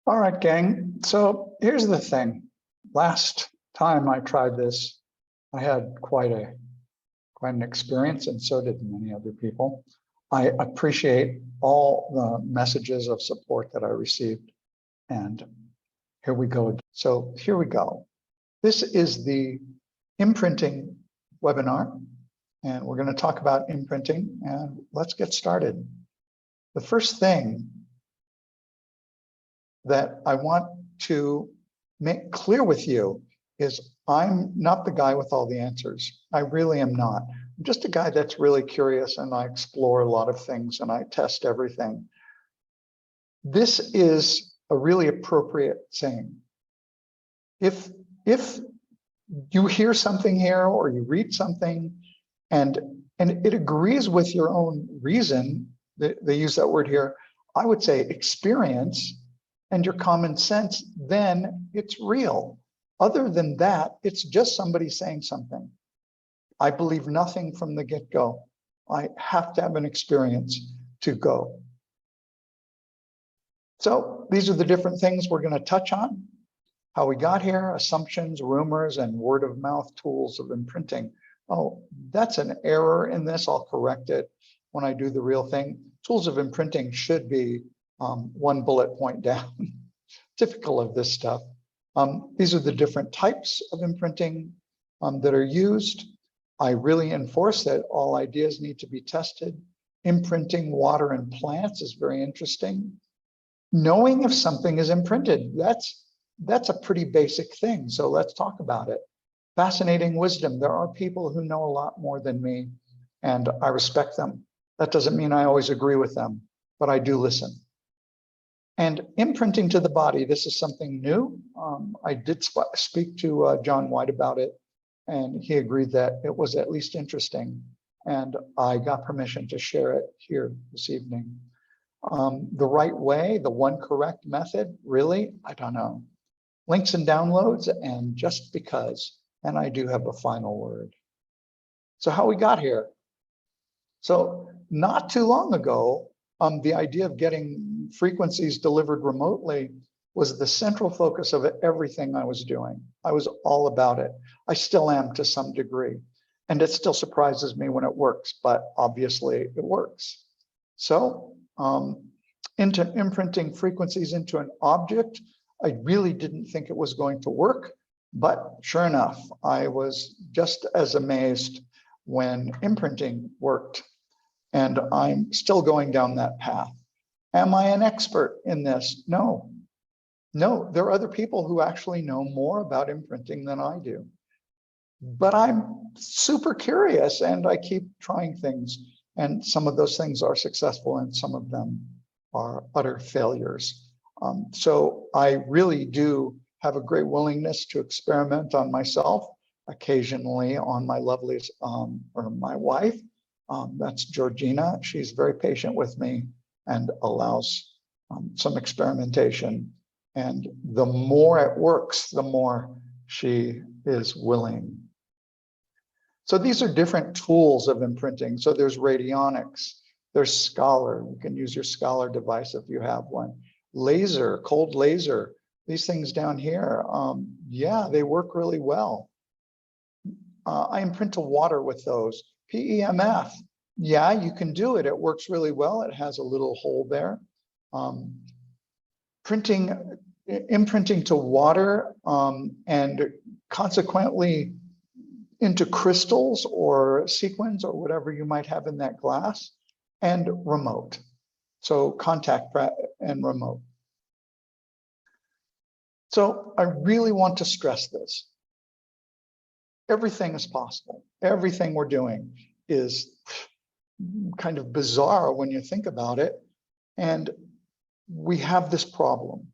All right, gang. So here's the thing. Last time I tried this, I had quite an experience, and so did many other people. I appreciate all the messages of support that I received. And here we go. So here we go. This is the imprinting webinar, and we're going to talk about imprinting, and let's get started. The first thing that I want to make clear with you is I'm not the guy with all the answers. I really am not. I'm just a guy that's really curious, and I explore a lot of things and I test everything. This is a really appropriate saying. If you hear something here or you read something and it agrees with your own reason, they use that word here, I would say experience and your common sense, then it's real. Other than that, it's just somebody saying something. I believe nothing from the get-go. I have to have an experience to go. So these are the different things we're going to touch on. How we got here, assumptions, rumors, and word of mouth tools of imprinting. Oh, that's an error in this. I'll correct it when I do the real thing. Tools of imprinting should be one bullet point down. Typical of this stuff. These are the different types of imprinting that are used. I really enforce that all ideas need to be tested. Imprinting water and plants is very interesting. Knowing if something is imprinted, that's a pretty basic thing. So let's talk about it. Fascinating wisdom. There are people who know a lot more than me, and I respect them. That doesn't mean I always agree with them, but I do listen. And imprinting to the body, this is something new. I did speak to John White about it, and he agreed that it was at least interesting. And I got permission to share it here this evening. The right way, the one correct method, really, I don't know. Links and downloads, and just because, and I do have a final word. So how we got here. So not too long ago, the idea of getting frequencies delivered remotely was the central focus of everything I was doing. I was all about it. I still am to some degree. And it still surprises me when it works, but obviously it works. So into imprinting frequencies into an object, I really didn't think it was going to work, but sure enough, I was just as amazed when imprinting worked. And I'm still going down that path. Am I an expert in this? No. No, there are other people who actually know more about imprinting than I do. But I'm super curious and I keep trying things. And some of those things are successful and some of them are utter failures. So I really do have a great willingness to experiment on myself, occasionally on my loveliest, or my wife. That's Georgina. She's very patient with me and allows some experimentation. And the more it works, the more she is willing. So these are different tools of imprinting. So there's Radionics, there's Scalar. You can use your Scalar device if you have one. Laser, cold laser, these things down here, yeah, they work really well. I imprint to water with those. PEMF, yeah, you can do it. It works really well. It has a little hole there. Imprinting to water and consequently into crystals or sequins or whatever you might have in that glass, and remote. So contact and remote. So I really want to stress this. Everything is possible. Everything we're doing is kind of bizarre when you think about it. And we have this problem.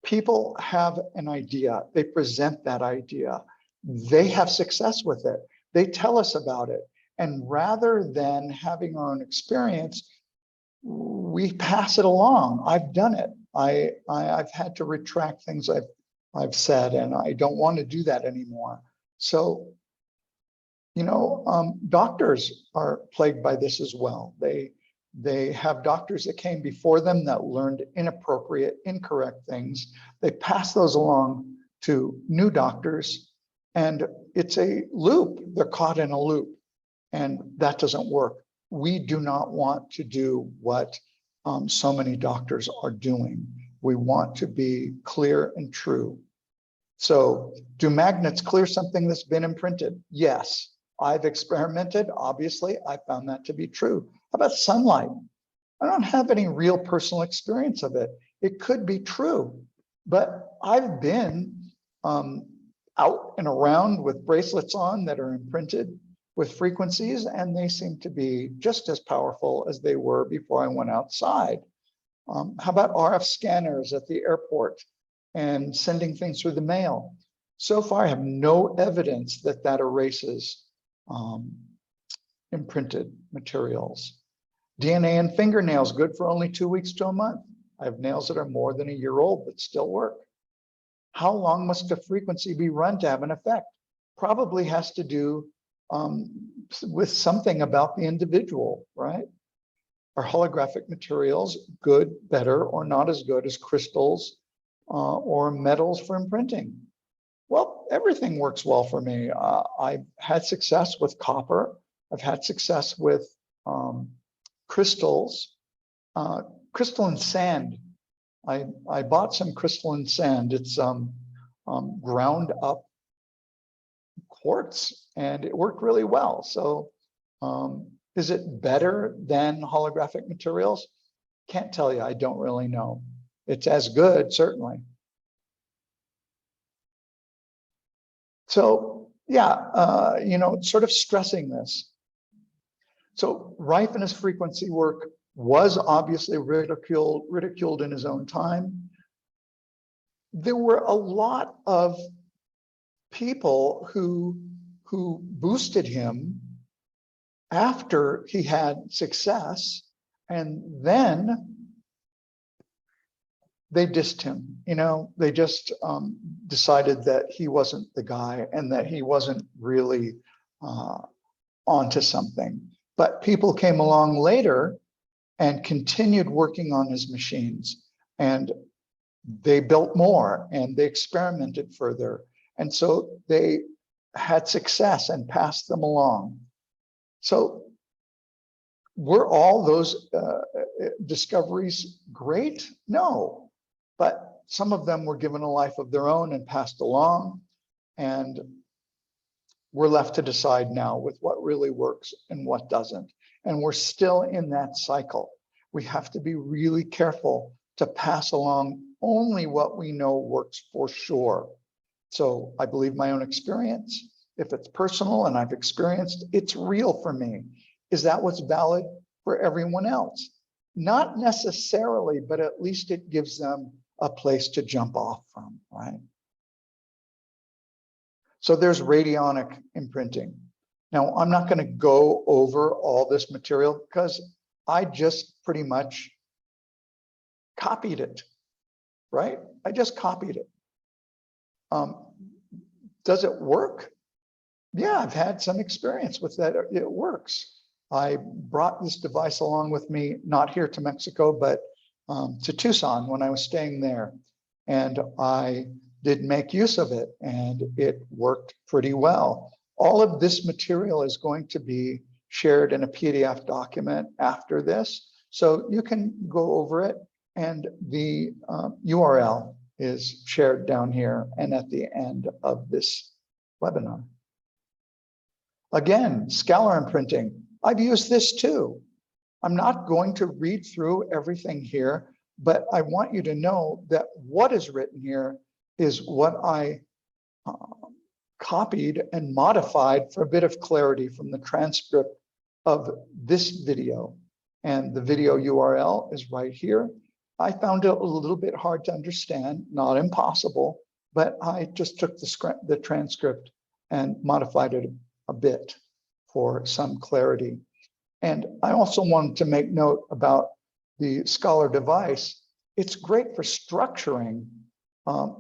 People have an idea. They present that idea. They have success with it. They tell us about it. And rather than having our own experience, we pass it along. I've done it. I've had to retract things I've said, and I don't want to do that anymore. So, you know, doctors are plagued by this as well. They have doctors that came before them that learned inappropriate, incorrect things. They pass those along to new doctors, and it's a loop. They're caught in a loop, and that doesn't work. We do not want to do what so many doctors are doing. We want to be clear and true. So, do magnets clear something that's been imprinted? Yes. I've experimented. Obviously, I found that to be true. How about sunlight? I don't have any real personal experience of it. It could be true, but I've been out and around with bracelets on that are imprinted with frequencies, and they seem to be just as powerful as they were before I went outside. How about RF scanners at the airport and sending things through the mail? So far, I have no evidence that that erases imprinted materials. DNA in fingernails, good for only 2 weeks to a month. I have nails that are more than a year old but still work. How long must a frequency be run to have an effect? Probably has to do with something about the individual, right? Are holographic materials good, better, or not as good as crystals or metals for imprinting? Well, everything works well for me. I've had success with copper. I've had success with crystals, crystalline sand. I bought some crystalline sand. It's ground up quartz, and it worked really well. So is it better than holographic materials? Can't tell you. I don't really know. It's as good, certainly. So yeah, sort of stressing this. So Rife and his frequency work was obviously ridiculed in his own time. There were a lot of people who boosted him after he had success, and then they dissed him. They just decided that he wasn't the guy and that he wasn't really onto something. But people came along later and continued working on his machines, and they built more and they experimented further. And so they had success and passed them along. So were all those discoveries great? No, but some of them were given a life of their own and passed along, and we're left to decide now with what really works and what doesn't. And we're still in that cycle. We have to be really careful to pass along only what we know works for sure. So I believe my own experience. If it's personal and I've experienced, it's real for me. Is that what's valid for everyone else? Not necessarily, but at least it gives them a place to jump off from, right? So there's radionic imprinting. Now, I'm not going to go over all this material because I just pretty much copied it, right? I just copied it. Does it work? Yeah, I've had some experience with that. It works. I brought this device along with me, not here to Mexico, but to Tucson when I was staying there. And I did make use of it, and it worked pretty well. All of this material is going to be shared in a PDF document after this, so you can go over it, and the URL is shared down here and at the end of this webinar. Again, Scalar imprinting. I've used this too. I'm not going to read through everything here, but I want you to know that what is written here is what I copied and modified for a bit of clarity from the transcript of this video. And the video URL is right here. I found it a little bit hard to understand, not impossible, but I just took the transcript and modified it a bit for some clarity. And I also wanted to make note about the Scalar device. It's great for structuring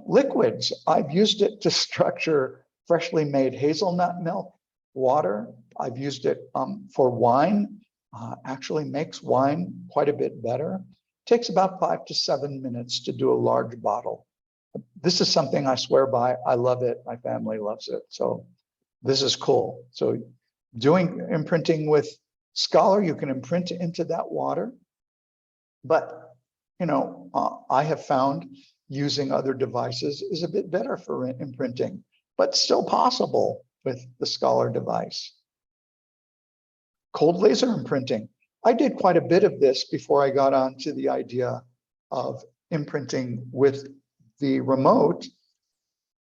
liquids. I've used it to structure freshly made hazelnut milk, water. I've used it for wine. actually makes wine quite a bit better. Takes about 5 to 7 minutes to do a large bottle. This is something I swear by. I love it. My family loves it. So this is cool. So doing imprinting with Scalar, you can imprint into that water. But, you know, I have found using other devices is a bit better for imprinting, but still possible with the Scalar device. Cold laser imprinting. I did quite a bit of this before I got onto the idea of imprinting with the remote,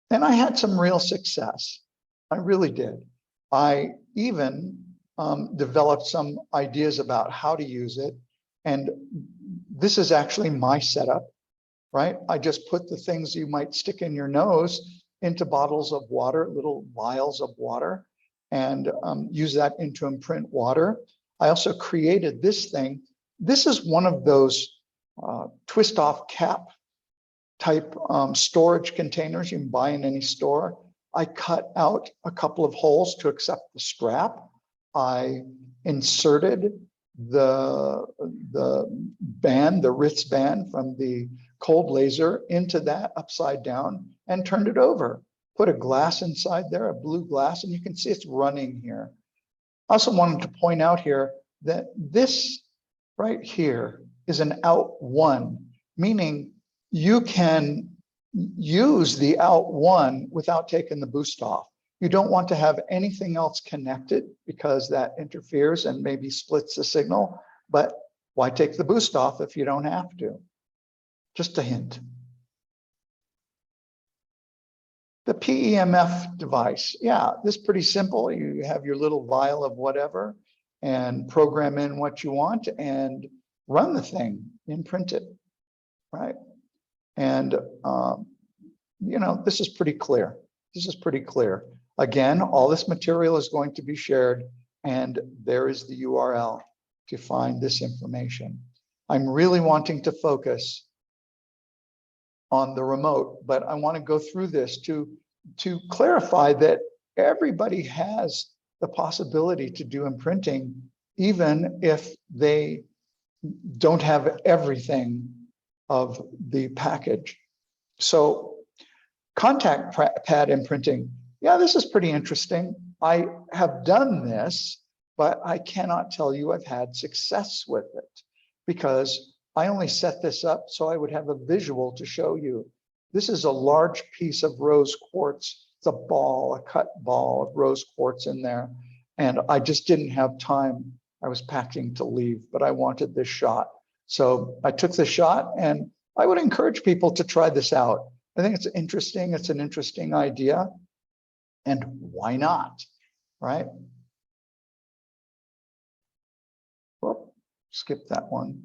and I had some real success. I really did. I even developed some ideas about how to use it, and this is actually my setup, right? I just put the things you might stick in your nose into bottles of water, little vials of water, and use that into imprint water. I also created this thing. This is one of those twist off cap type storage containers you can buy in any store. I cut out a couple of holes to accept the strap. I inserted the band, the Ritz band from the cold laser into that upside down and turned it over. Put a glass inside there, a blue glass, and you can see it's running here. I also wanted to point out here that this right here is an out one, meaning you can use the out one without taking the boost off. You don't want to have anything else connected because that interferes and maybe splits the signal, but why take the boost off if you don't have to? Just a hint. The PEMF device, yeah, this is pretty simple. You have your little vial of whatever and program in what you want and run the thing, imprint it, right? And, you know, this is pretty clear. This is pretty clear. Again, all this material is going to be shared, and there is the URL to find this information. I'm really wanting to focus on the remote, but I want to go through this to clarify that everybody has the possibility to do imprinting, even if they don't have everything of the package. So contact pad imprinting. Yeah, this is pretty interesting. I have done this, but I cannot tell you I've had success with it because I only set this up so I would have a visual to show you. This is a large piece of rose quartz. It's a ball, a cut ball of rose quartz in there. And I just didn't have time. I was packing to leave, but I wanted this shot. So I took the shot, and I would encourage people to try this out. I think it's interesting. It's an interesting idea. And why not, right? Whoop, skip that one.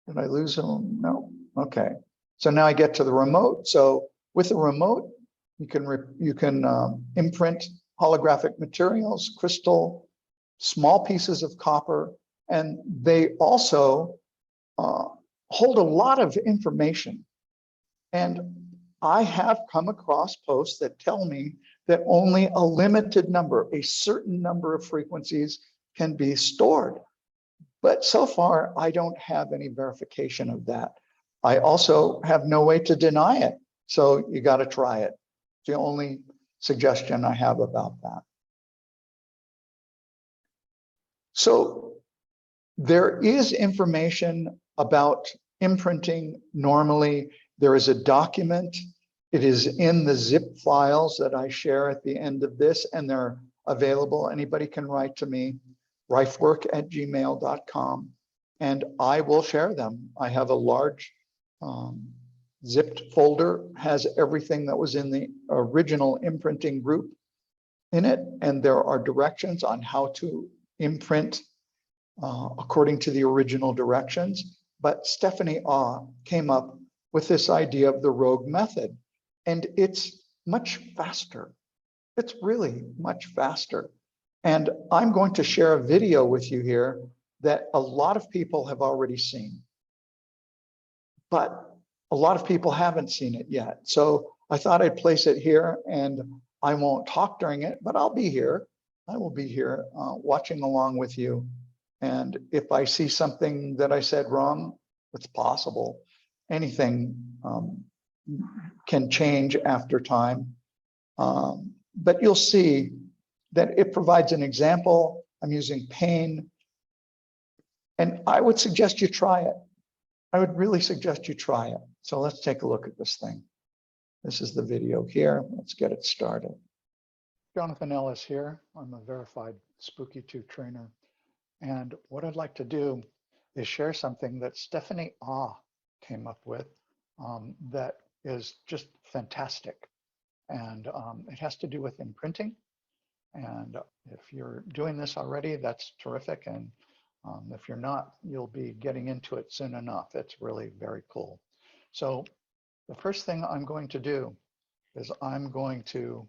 Did I lose them? No. Okay. So now I get to the remote. So with the remote, you can imprint holographic materials, crystal, small pieces of copper, and they also hold a lot of information. And I have come across posts that tell me that only a limited number, a certain number of frequencies can be stored. But so far, I don't have any verification of that. I also have no way to deny it. So you got to try it. It's the only suggestion I have about that. So there is information about imprinting normally. There is a document. It is in the zip files that I share at the end of this, and they're available. Anybody can write to me, rifework@gmail.com, and I will share them. I have a large zipped folder, has everything that was in the original imprinting group in it, and there are directions on how to imprint according to the original directions. But Stephanie came up with this idea of the rogue method, and it's much faster. It's really much faster. And I'm going to share a video with you here that a lot of people have already seen, but a lot of people haven't seen it yet. So I thought I'd place it here, and I won't talk during it, but I'll be here. I will be here watching along with you And if I see something that I said wrong, it's possible. Anything can change after time. But you'll see that it provides an example. I'm using pane. And I would suggest you try it. I would really suggest you try it. So let's take a look at this thing. This is the video here. Let's get it started. Jonathan Ellis here. I'm a verified Spooky2 trainer. And what I'd like to do is share something that Stephanie Ah came up with that is just fantastic. And it has to do with imprinting. And if you're doing this already, that's terrific. And if you're not, you'll be getting into it soon enough. It's really very cool. So the first thing I'm going to do is I'm going to,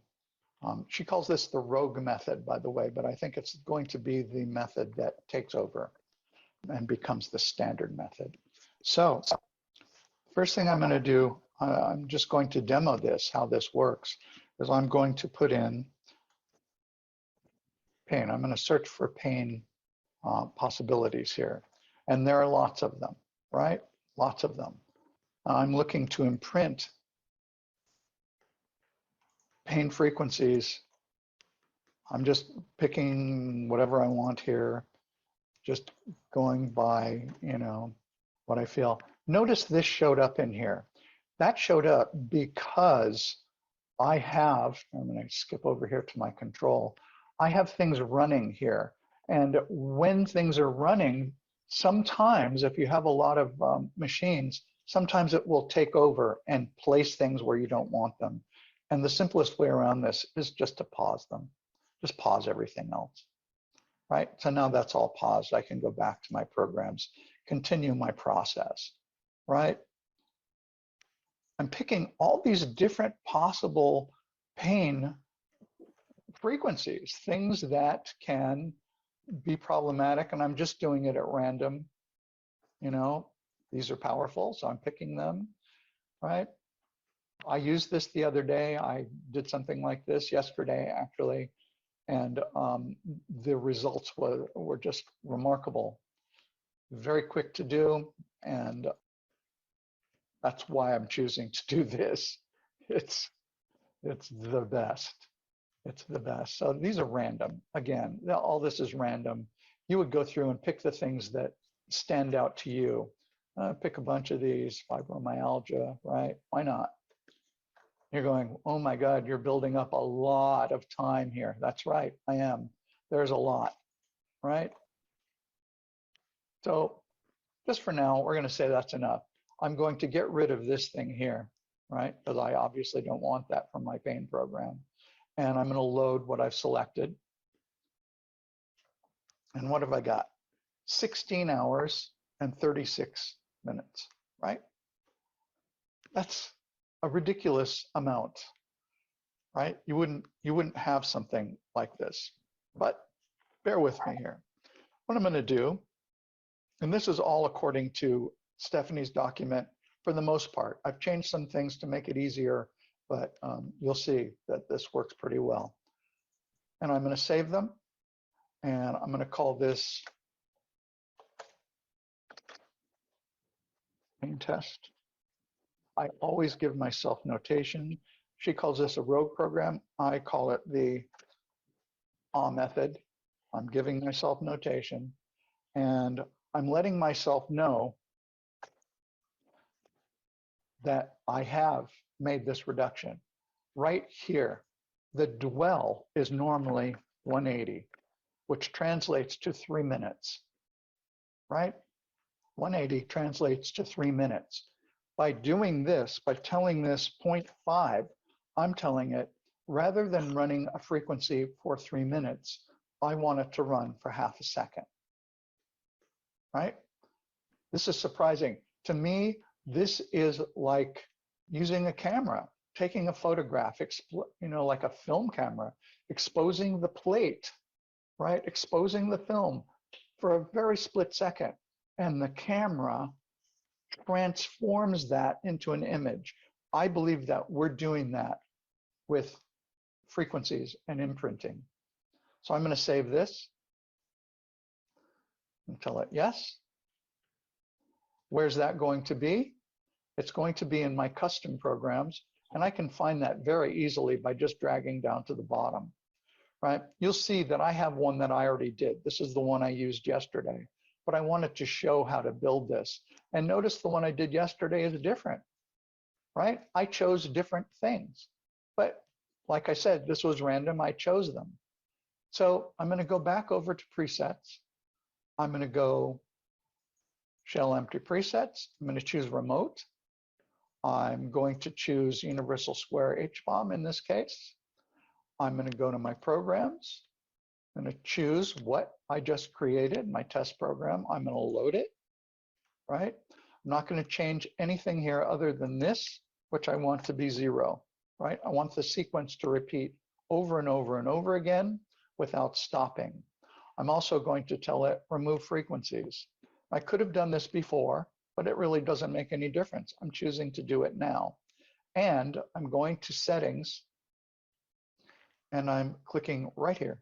she calls this the rogue method, by the way, but I think it's going to be the method that takes over and becomes the standard method. So first thing I'm going to do, I'm just going to demo this, how this works, is I'm going to put in pane. I'm going to search for pane possibilities here. And there are lots of them, right? Lots of them. I'm looking to imprint pane frequencies. I'm just picking whatever I want here, just going by, you know, what I feel. Notice this showed up in here. That showed up because I have, I'm going to skip over here to my control. I have things running here. And when things are running, sometimes if you have a lot of machines, sometimes it will take over and place things where you don't want them. And the simplest way around this is just to pause them. Just pause everything else, right? So now that's all paused. I can go back to my programs, continue my process, right? I'm picking all these different possible pane frequencies, things that can be problematic, and I'm just doing it at random. You know, these are powerful, so I'm picking them, right? I used this the other day. I did something like this yesterday, actually, and the results were just remarkable. Very quick to do, and that's why I'm choosing to do this. It's the best. It's the best. So these are random. Again, all this is random. You would go through and pick the things that stand out to you. Pick a bunch of these, fibromyalgia, right? Why not? You're going, oh my God, you're building up a lot of time here. That's right, I am. There's a lot, right? So just for now, we're going to say that's enough. I'm going to get rid of this thing here, right? Because I obviously don't want that from my pane program. And I'm going to load what I've selected. And what have I got? 16 hours and 36 minutes, right? That's a ridiculous amount, right? You wouldn't have something like this, but bear with me here. What I'm going to do, and this is all according to Stephanie's document for the most part. I've changed some things to make it easier, but you'll see that this works pretty well. And I'm going to save them, and I'm going to call this pane test. I always give myself notation. She calls this a rogue program. I call it the AH method. I'm giving myself notation, and I'm letting myself know that I have made this reduction. Right here, the dwell is normally 180, which translates to 3 minutes, right? 180 translates to 3 minutes. By doing this, by telling this 0.5, I'm telling it, rather than running a frequency for 3 minutes, I want it to run for half a second, right? This is surprising. To me, this is like using a camera, taking a photograph, you know, like a film camera, exposing the plate, right? Exposing the film for a very split second. And the camera transforms that into an image. I believe that we're doing that with frequencies and imprinting. So I'm going to save this. and tell it yes. Where's that going to be? It's going to be in my custom programs, and I can find that very easily by just dragging down to the bottom, right? You'll see that I have one that I already did. This is the one I used yesterday, but I wanted to show how to build this. And notice the one I did yesterday is different, right? I chose different things, but like I said, this was random, I chose them. So I'm gonna go back over to presets. I'm gonna go shell empty presets. I'm gonna choose remote. I'm going to choose universal square HBOM in this case. I'm going to go to my programs. I'm going to choose what I just created, my test program. I'm going to load it, right? I'm not going to change anything here other than this, which I want to be 0, right? I want the sequence to repeat over and over and over again without stopping. I'm also going to tell it remove frequencies. I could have done this before, but it really doesn't make any difference. I'm choosing to do it now. And I'm going to settings, and I'm clicking right here,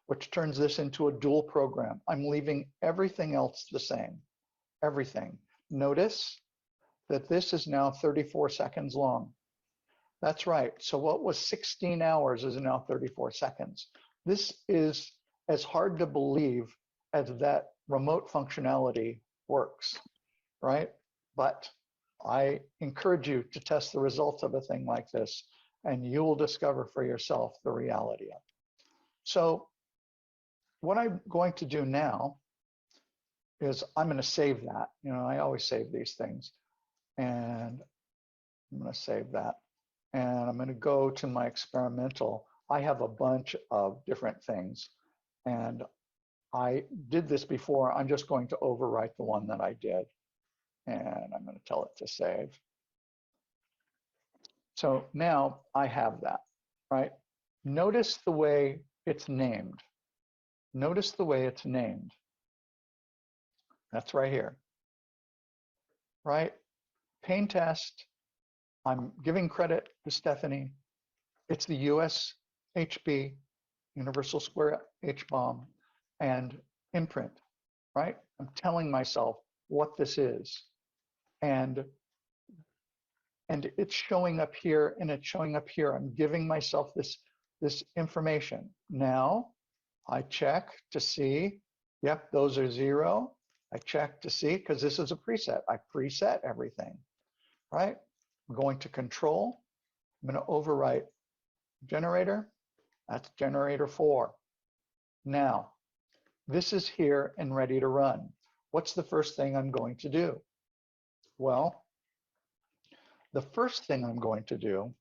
which turns this into a dual program. I'm leaving everything else the same, everything. Notice that this is now 34 seconds long. That's right, so what was 16 hours is now 34 seconds. This is as hard to believe as that remote functionality works, right? But I encourage you to test the results of a thing like this, and you will discover for yourself the reality of it. So what I'm going to do now is I'm going to save that. You know, I always save these things, and I'm going to save that. And I'm going to go to my experimental. I have a bunch of different things, and I did this before. I'm just going to overwrite the one that I did, and I'm going to tell it to save. So now I have that, right? Notice the way it's named. Notice the way it's named. That's right here, right? Pain test. I'm giving credit to Stephanie. It's the US HB, Universal Square HBOM, and imprint, right? I'm telling myself what this is. And it's showing up here, and it's showing up here. I'm giving myself this information. Now I check to see, yep, those are 0. I check to see, because this is a preset. I preset everything, right? I'm going to control. I'm going to overwrite generator. That's generator 4. Now, this is here and ready to run. What's the first thing I'm going to do? Well, the first thing I'm going to do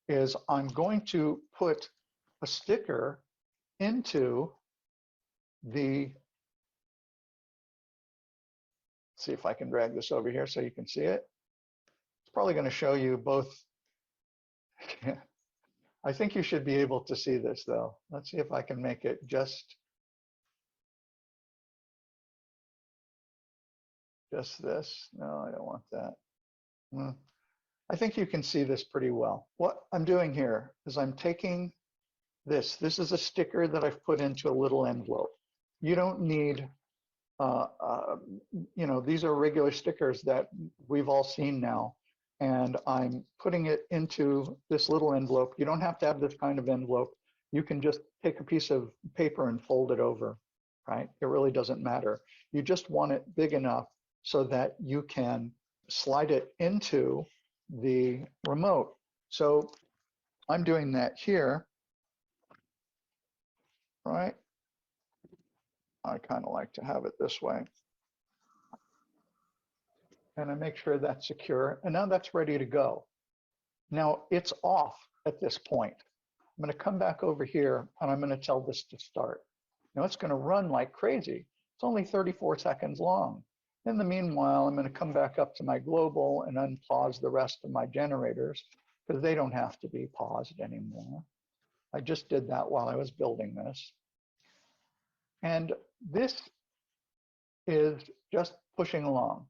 is I'm going to put a sticker into the, see if I can drag this over here so you can see it. It's probably going to show you both. I think you should be able to see this though. Let's see if I can make it just this. No, I don't want that. I think you can see this pretty well. What I'm doing here is I'm taking this. This is a sticker that I've put into a little envelope. You don't need, you know, these are regular stickers that we've all seen now. And I'm putting it into this little envelope. You don't have to have this kind of envelope. You can just take a piece of paper and fold it over, right? It really doesn't matter. You just want it big enough so that you can slide it into the remote. So I'm doing that here, right? I kind of like to have it this way. And I make sure that's secure. And now that's ready to go. Now it's off at this point. I'm going to come back over here and I'm going to tell this to start. Now it's going to run like crazy. It's only 34 seconds long. In the meanwhile, I'm going to come back up to my global and unpause the rest of my generators because they don't have to be paused anymore. I just did that while I was building this. And this is just pushing along.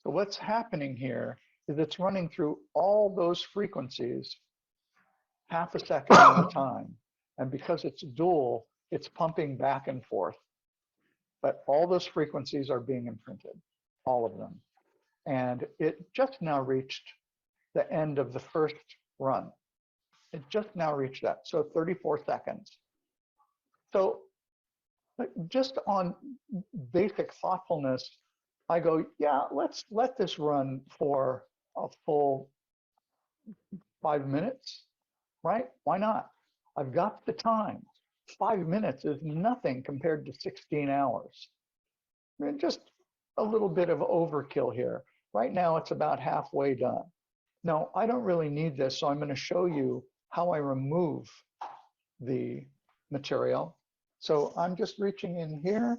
So what's happening here is it's running through all those frequencies half a second at a time. And because it's dual, it's pumping back and forth. But all those frequencies are being imprinted, all of them. And it just now reached the end of the first run. It just now reached that, so 34 seconds. So just on basic thoughtfulness, I go, yeah, let's let this run for a full 5 minutes, right? Why not? I've got the time. 5 minutes is nothing compared to 16 hours. I mean, just a little bit of overkill here. Right now, it's about halfway done. No, I don't really need this, so I'm going to show you how I remove the material. So I'm just reaching in here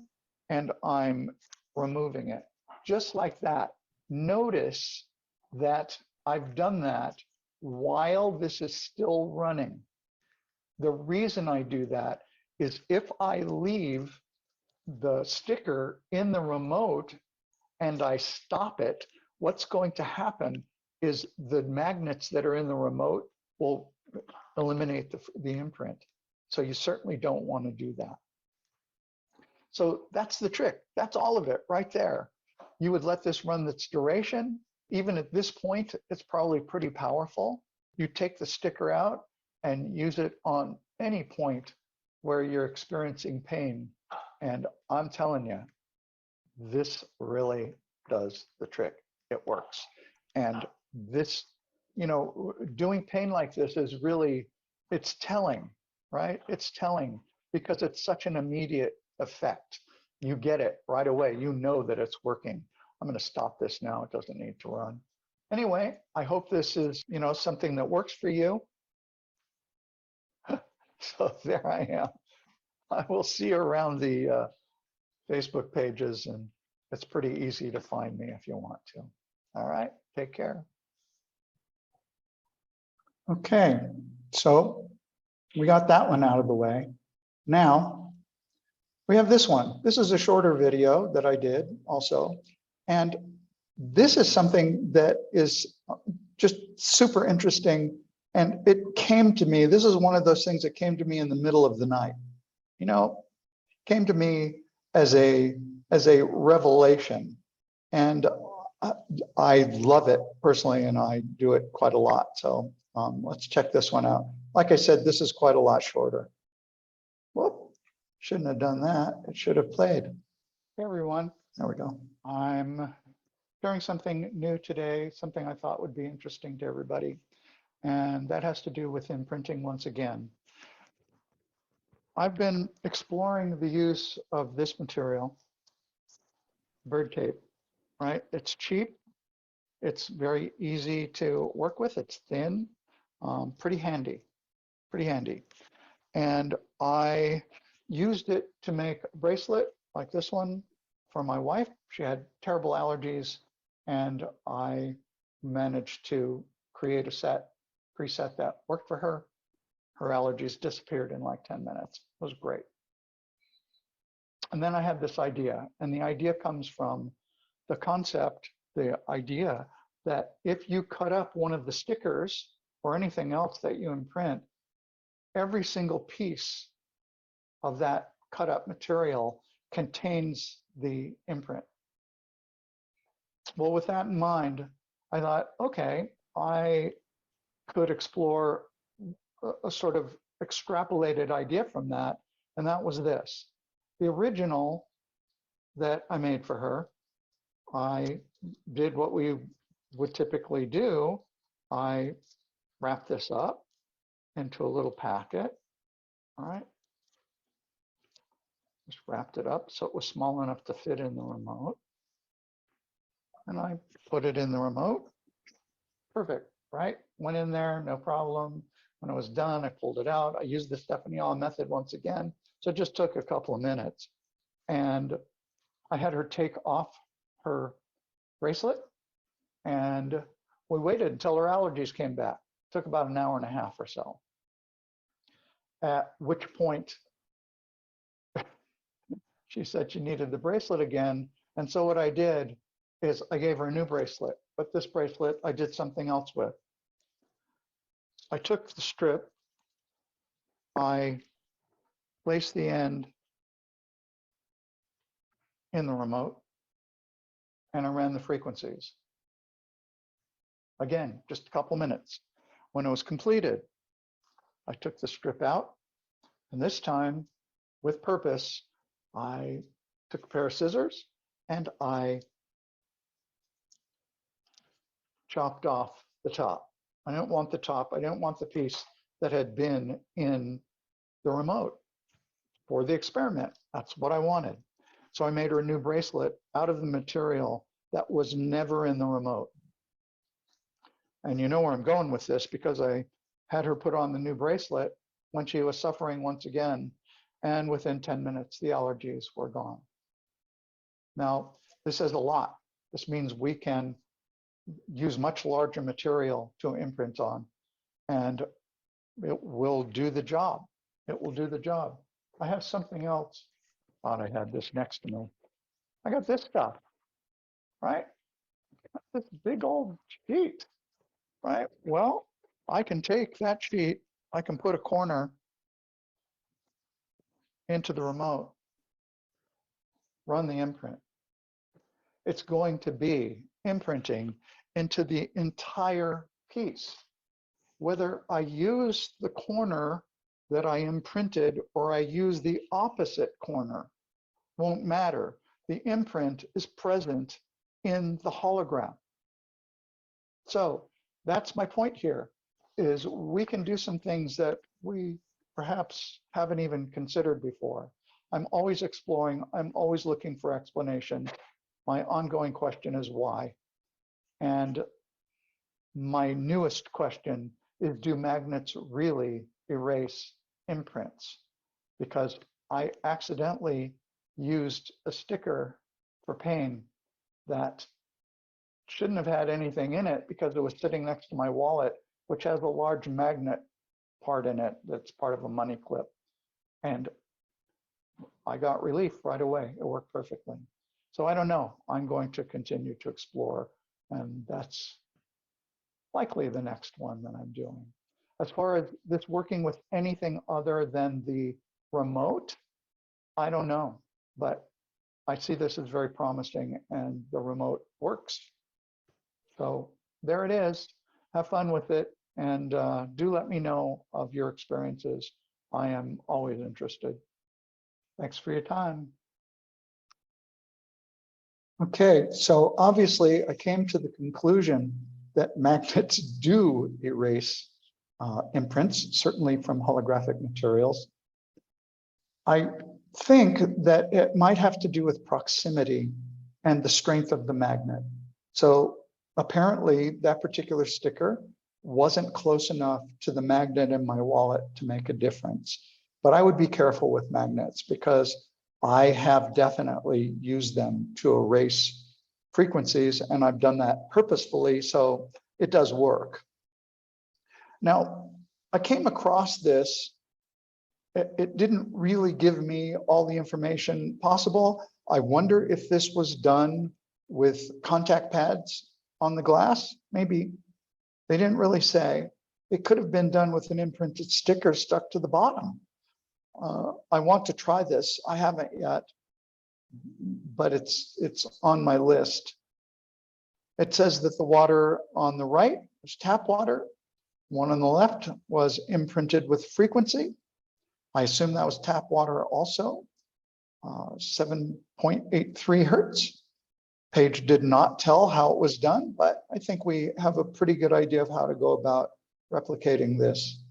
and I'm removing it, just like that. Notice that I've done that while this is still running. The reason I do that is if I leave the sticker in the remote and I stop it, what's going to happen is the magnets that are in the remote will eliminate the imprint. So you certainly don't want to do that. So that's the trick. That's all of it right there. You would let this run its duration. Even at this point, it's probably pretty powerful. You take the sticker out and use it on any point where you're experiencing pain. And I'm telling you, this really does the trick. It works. And this, you know, doing pain like this is really, it's telling, right? It's telling because it's such an immediate effect. You get it right away. You know that it's working. I'm going to stop this now. It doesn't need to run. Anyway, I hope this is, you know, something that works for you. So there I am. I will see you around the Facebook pages, and it's pretty easy to find me if you want to. All right, take care. Okay, so we got that one out of the way. Now we have this one. This is a shorter video that I did also. And this is something that is just super interesting. And it came to me, this is one of those things that came to me in the middle of the night. You know, came to me as a revelation. And I love it personally, and I do it quite a lot. So let's check this one out. Like I said, this is quite a lot shorter. Whoop, shouldn't have done that. It should have played. Hey everyone, there we go. I'm sharing something new today, something I thought would be interesting to everybody. And that has to do with imprinting once again. I've been exploring the use of this material, bird tape, right? It's cheap. It's very easy to work with. It's thin, pretty handy. And I used it to make a bracelet like this one for my wife. She had terrible allergies, and I managed to create a preset that worked for her. Her allergies disappeared in like 10 minutes. It was great. And then I had this idea, and the idea comes from the concept, the idea that if you cut up one of the stickers or anything else that you imprint, every single piece of that cut up material contains the imprint. Well, with that in mind, I thought, okay, I could explore a sort of extrapolated idea from that, and that was this. The original that I made for her, I did what we would typically do. I wrapped this up into a little packet, all right? Just wrapped it up so it was small enough to fit in the remote. And I put it in the remote. Perfect, right? Went in there, no problem. When I was done, I pulled it out. I used the Stephanie All method once again. So it just took a couple of minutes. And I had her take off her bracelet, and we waited until her allergies came back. It took about an hour and a half or so. At which point, she said she needed the bracelet again. And so what I did is I gave her a new bracelet, but this bracelet I did something else with. I took the strip, I place the end in the remote, and I ran the frequencies. Again, just a couple minutes. When it was completed, I took the strip out, and this time, with purpose, I took a pair of scissors and I chopped off the top. I didn't want the top. I didn't want the piece that had been in the remote for the experiment. That's what I wanted. So I made her a new bracelet out of the material that was never in the remote. And you know where I'm going with this, because I had her put on the new bracelet when she was suffering once again. And within 10 minutes, the allergies were gone. Now, this is a lot. This means we can use much larger material to imprint on, and it will do the job. It will do the job. I have something else. Thought I had this next to me. I got this stuff, right? This big old sheet, right? Well, I can take that sheet, I can put a corner into the remote, run the imprint. It's going to be imprinting into the entire piece. Whether I use the corner that I imprinted or I use the opposite corner won't matter. The imprint is present in the hologram. So that's my point here, is we can do some things that we perhaps haven't even considered before. I'm always exploring, I'm always looking for explanation. My ongoing question is why? And my newest question is, do magnets really erase imprints? Because I accidentally used a sticker for pain that shouldn't have had anything in it because it was sitting next to my wallet, which has a large magnet part in it that's part of a money clip. And I got relief right away. It worked perfectly. So I don't know. I'm going to continue to explore, and that's likely the next one that I'm doing. As far as this working with anything other than the remote, I don't know, but I see this as very promising, and the remote works. So there it is. Have fun with it, and do let me know of your experiences. I am always interested. Thanks for your time. Okay, so obviously I came to the conclusion that magnets do erase imprints, certainly from holographic materials. I think that it might have to do with proximity and the strength of the magnet. So apparently that particular sticker wasn't close enough to the magnet in my wallet to make a difference. But I would be careful with magnets, because I have definitely used them to erase frequencies, and I've done that purposefully, so it does work. Now, I came across this. It didn't really give me all the information possible. I wonder if this was done with contact pads on the glass. Maybe. They didn't really say. It could have been done with an imprinted sticker stuck to the bottom. I want to try this. I haven't yet, but it's on my list. It says that the water on the right was tap water. One on the left was imprinted with frequency. I assume that was tap water also. 7.83 hertz. Page did not tell how it was done, but I think we have a pretty good idea of how to go about replicating this.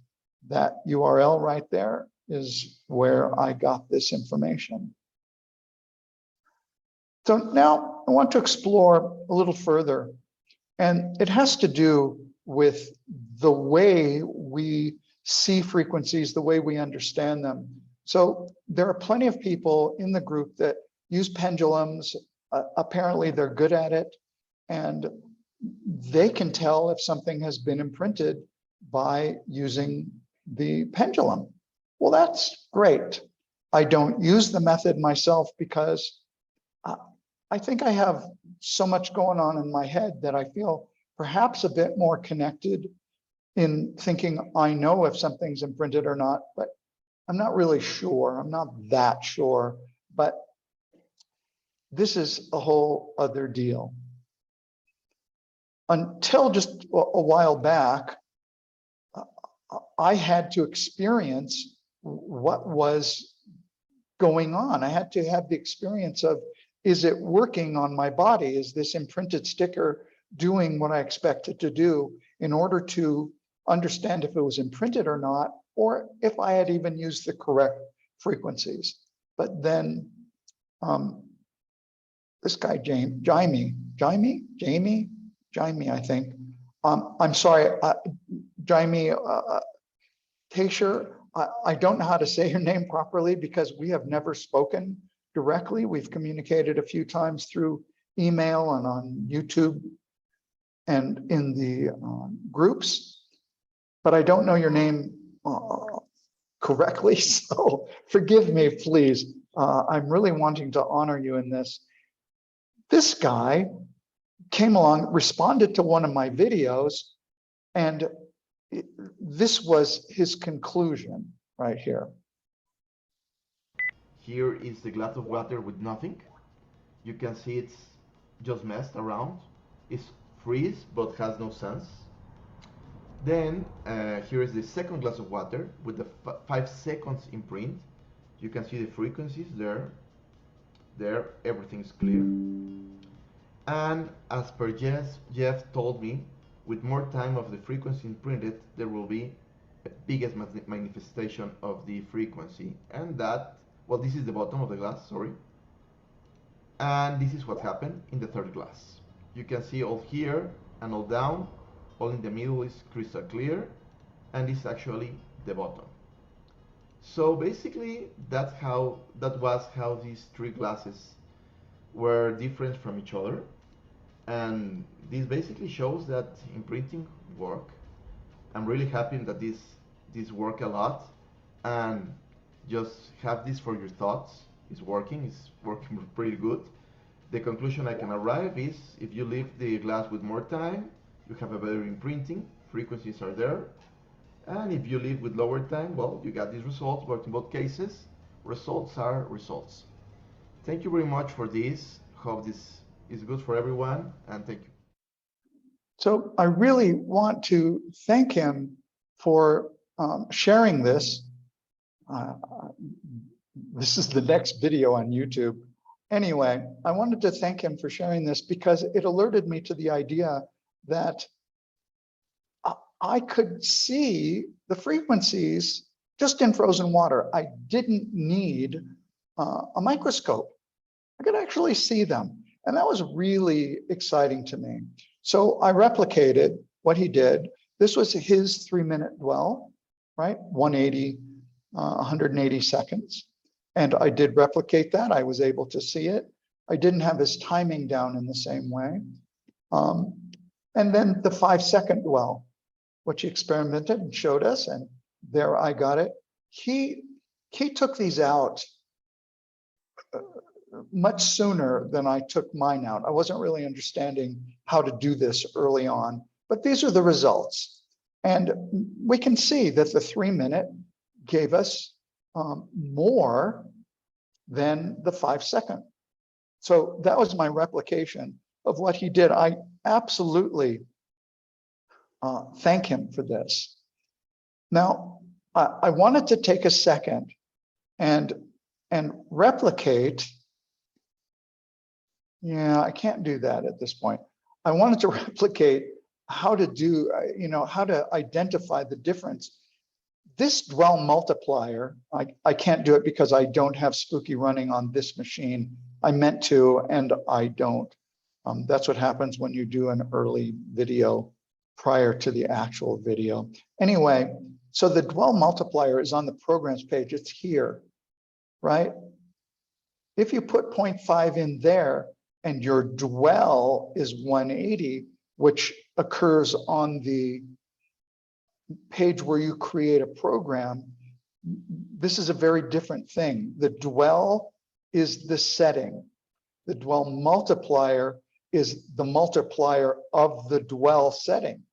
That URL right there is where I got this information. So now I want to explore a little further, and it has to do with the way we see frequencies, the way we understand them. So there are plenty of people in the group that use pendulums. Apparently they're good at it, and they can tell if something has been imprinted by using the pendulum. Well, that's great. I don't use the method myself because I think I have so much going on in my head that I feel perhaps a bit more connected in thinking I know if something's imprinted or not, but I'm not really sure. I'm not that sure, but this is a whole other deal. Until just a while back, I had to experience what was going on. I had to have the experience of, is it working on my body? Is this imprinted sticker doing what I expect it to do, in order to understand if it was imprinted or not, or if I had even used the correct frequencies. But then this guy, Jamie, I think. I'm sorry, Jamie Tasher, I don't know how to say your name properly because we have never spoken directly. We've communicated a few times through email and on YouTube and in the groups, but I don't know your name correctly, so forgive me, please. I'm really wanting to honor you in this. This guy came along, responded to one of my videos, and this was his conclusion right here. Here is the glass of water with nothing. You can see it's just messed around. It's freeze, but has no sense. Then here is the second glass of water with the 5 seconds imprint. You can see the frequencies there. There, everything's clear. And as per Jeff told me, with more time of the frequency imprinted, there will be a biggest manifestation of the frequency. And that, well, this is the bottom of the glass, sorry. And this is what happened in the third glass. You can see all here and all down, all in the middle is crystal clear, and this is actually the bottom. So basically, that was how these 3 glasses were different from each other. And this basically shows that imprinting work. I'm really happy that this work a lot, and just have this for your thoughts. It's working pretty good. The conclusion I can arrive is, if you leave the glass with more time, you have a better imprinting, frequencies are there. And if you leave with lower time, well, you got these results, but in both cases, results are results. Thank you very much for this. Hope this is good for everyone, and thank you. So I really want to thank him for sharing this. This is the next video on YouTube. Anyway, I wanted to thank him for sharing this because it alerted me to the idea that I could see the frequencies just in frozen water. I didn't need a microscope. I could actually see them. And that was really exciting to me. So I replicated what he did. This was his 3-minute dwell, right? 180 seconds. And I did replicate that. I was able to see it. I didn't have his timing down in the same way. And then the 5-second dwell, which he experimented and showed us, and there I got it. He took these out much sooner than I took mine out. I wasn't really understanding how to do this early on, but these are the results. And we can see that the 3-minute gave us more than the 5-second. So that was my replication of what he did. I absolutely thank him for this. Now, I wanted to take a second and replicate. Yeah, I can't do that at this point. I wanted to replicate how to do, how to identify the difference. This dwell multiplier, I can't do it because I don't have Spooky running on this machine. I meant to, and I don't. That's what happens when you do an early video prior to the actual video. Anyway, so the dwell multiplier is on the programs page. It's here, right? If you put 0.5 in there and your dwell is 180, which occurs on the page where you create a program, this is a very different thing. The dwell is the setting. The dwell multiplier is the multiplier of the dwell setting,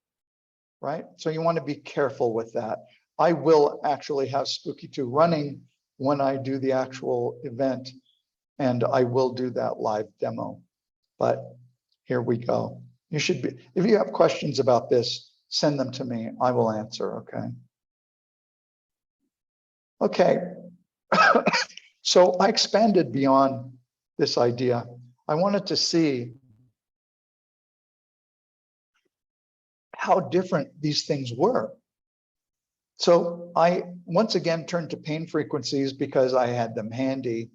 right? So you want to be careful with that. I will actually have Spooky2 running when I do the actual event, and I will do that live demo. But here we go. You should be, if you have questions about this, send them to me. I will answer, okay? Okay. So I expanded beyond this idea. I wanted to see how different these things were. So I once again turned to pain frequencies because I had them handy,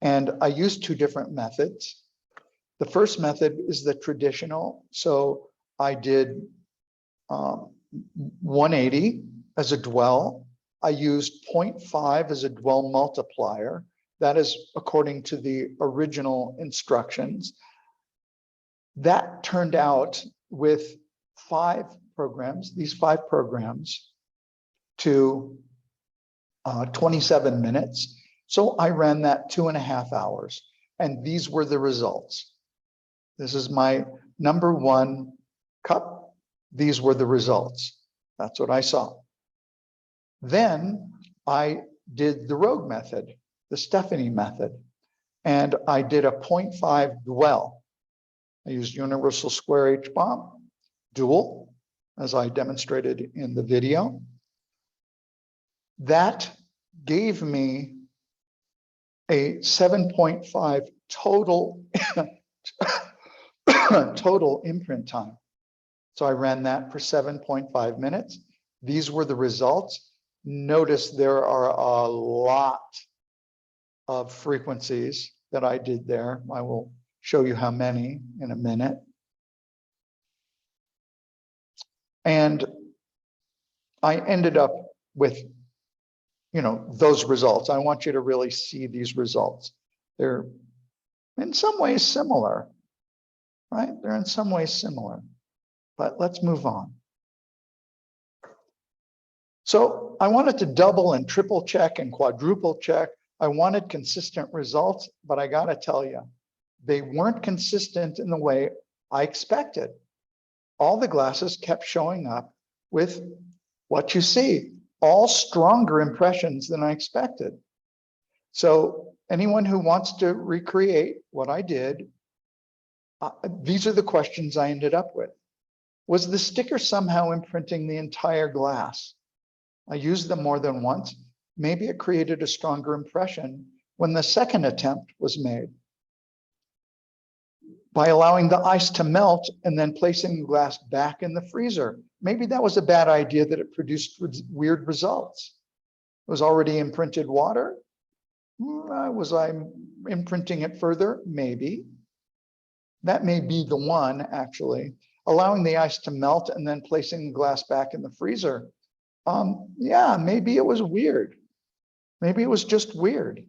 and I used two different methods. The first method is the traditional. So I did 180 as a dwell. I used 0.5 as a dwell multiplier. That is according to the original instructions. That turned out with 5 programs, these 5 programs, to 27 minutes. So I ran that 2.5 hours, and these were the results. This is my number 1 cup. These were the results. That's what I saw. Then I did the rogue method, the Stephanie method, and I did a 0.5 dwell. I used universal square H-bomb, dual, as I demonstrated in the video. That gave me a 7.5 total total imprint time. So I ran that for 7.5 minutes. These were the results. Notice there are a lot of frequencies that I did there. I will show you how many in a minute. And I ended up with, you know, those results. I want you to really see these results. They're in some ways similar, right? They're in some ways similar, but let's move on. So I wanted to double and triple check and quadruple check. I wanted consistent results, but I gotta tell you, they weren't consistent in the way I expected. All the glasses kept showing up with what you see, all stronger impressions than I expected. So anyone who wants to recreate what I did, these are the questions I ended up with. Was the sticker somehow imprinting the entire glass? I used them more than once. Maybe it created a stronger impression when the second attempt was made. By allowing the ice to melt and then placing the glass back in the freezer. Maybe that was a bad idea, that it produced weird results. It was already imprinted water. Was I imprinting it further? Maybe. That may be the one, actually. Allowing the ice to melt and then placing the glass back in the freezer. Yeah, maybe it was weird. Maybe it was just weird.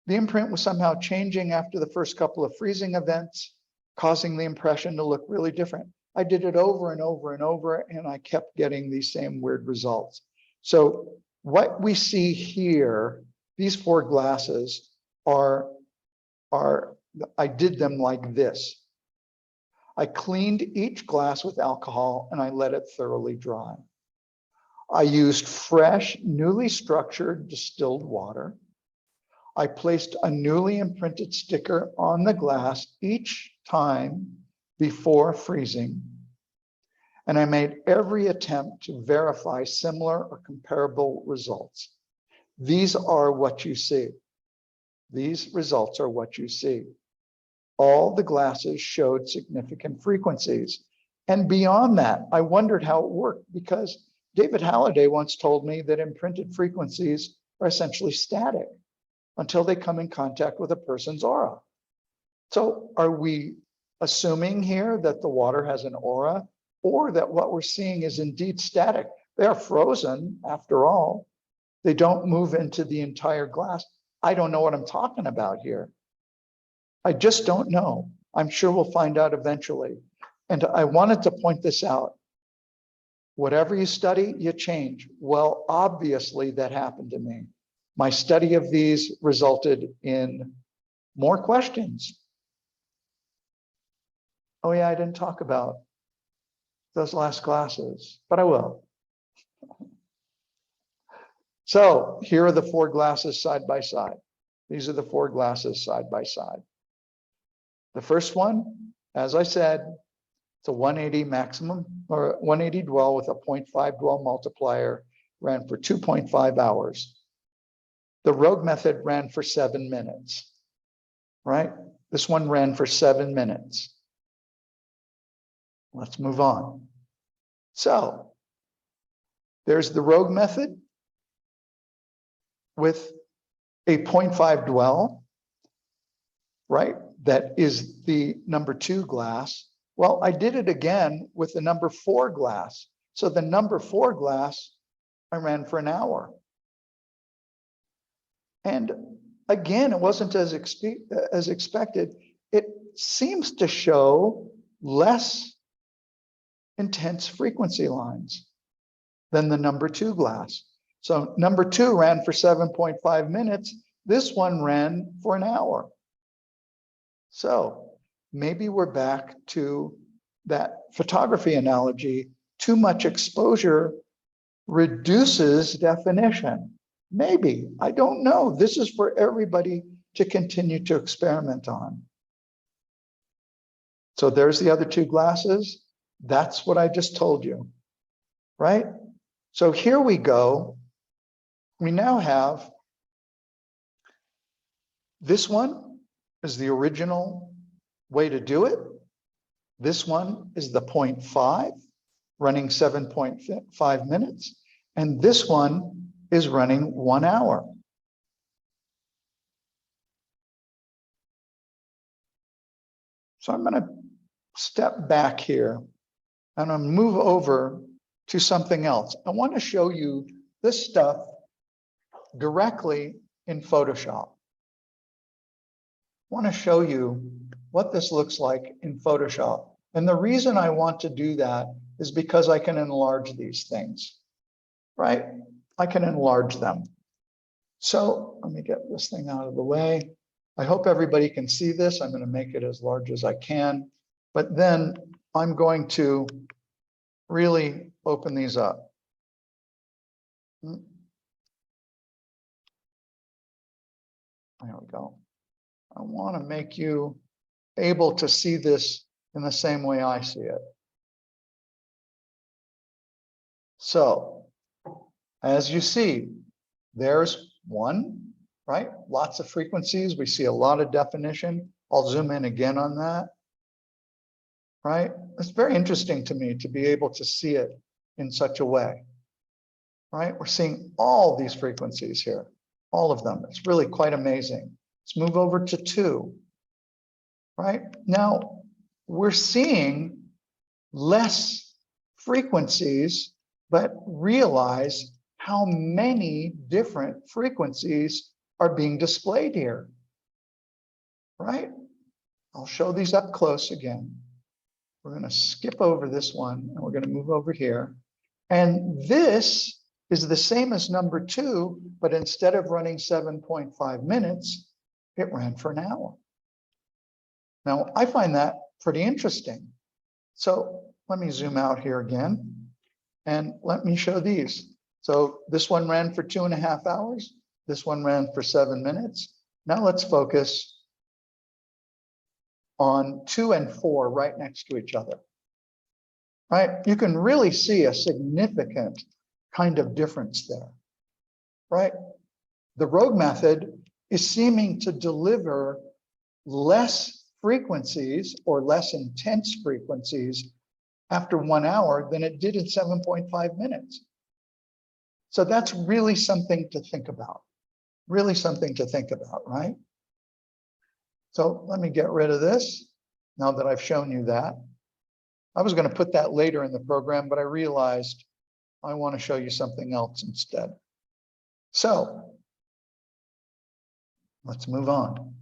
The imprint was somehow changing after the first couple of freezing events, causing the impression to look really different. I did it over and over and over, and I kept getting these same weird results. So what we see here, these 4 glasses are I did them like this. I cleaned each glass with alcohol and I let it thoroughly dry. I used fresh, newly structured distilled water. I placed a newly imprinted sticker on the glass each time before freezing. And I made every attempt to verify similar or comparable results. These are what you see. These results are what you see. All the glasses showed significant frequencies. And beyond that, I wondered how it worked, because David Halliday once told me that imprinted frequencies are essentially static until they come in contact with a person's aura. So are we assuming here that the water has an aura, or that what we're seeing is indeed static? They are frozen, after all. They don't move into the entire glass. I don't know what I'm talking about here. I just don't know. I'm sure we'll find out eventually. And I wanted to point this out. Whatever you study, you change. Well, obviously that happened to me. My study of these resulted in more questions. Oh yeah, I didn't talk about those last glasses, but I will. So here are the four glasses side by side. These are the four glasses side by side. The first one, as I said, it's a 180 maximum or 180 dwell with a 0.5 dwell multiplier, ran for 2.5 hours. The rogue method ran for 7 minutes, right? This one ran for 7 minutes. Let's move on. So there's the rogue method with a 0.5 dwell, right? That is the number 2 glass. Well, I did it again with the number 4 glass. So the number 4 glass, I ran for an hour. And again, it wasn't as expected. It seems to show less intense frequency lines than the number 2 glass. So number 2 ran for 7.5 minutes. This one ran for an hour. So maybe we're back to that photography analogy. Too much exposure reduces definition. Maybe, I don't know. This is for everybody to continue to experiment on. So there's the other 2 glasses. That's what I just told you, right? So here we go. We now have this one is the original way to do it. This one is the 0.5, running 7.5 minutes. And this one is running 1 hour. So I'm going to step back here and I'll move over to something else. I want to show you this stuff directly in Photoshop. I want to show you what this looks like in Photoshop. And the reason I want to do that is because I can enlarge these things, right? I can enlarge them. So let me get this thing out of the way. I hope everybody can see this. I'm going to make it as large as I can, but then I'm going to really open these up. There we go. I want to make you able to see this in the same way I see it. So, as you see, there's one, right? Lots of frequencies. We see a lot of definition. I'll zoom in again on that, right? It's very interesting to me to be able to see it in such a way, right? We're seeing all these frequencies here, all of them. It's really quite amazing. Let's move over to 2, right? Now, we're seeing less frequencies, but realize how many different frequencies are being displayed here, right? I'll show these up close again. We're going to skip over this one and we're going to move over here. And this is the same as number 2, but instead of running 7.5 minutes, it ran for an hour. Now, I find that pretty interesting. So let me zoom out here again and let me show these. So this one ran for 2.5 hours. This one ran for 7 minutes. Now let's focus on 2 and 4 right next to each other, right? You can really see a significant kind of difference there, right? The rogue method is seeming to deliver less frequencies or less intense frequencies after 1 hour than it did in 7.5 minutes. So that's really something to think about, really something to think about, right? So let me get rid of this now that I've shown you that. I was going to put that later in the program, but I realized I want to show you something else instead. So let's move on.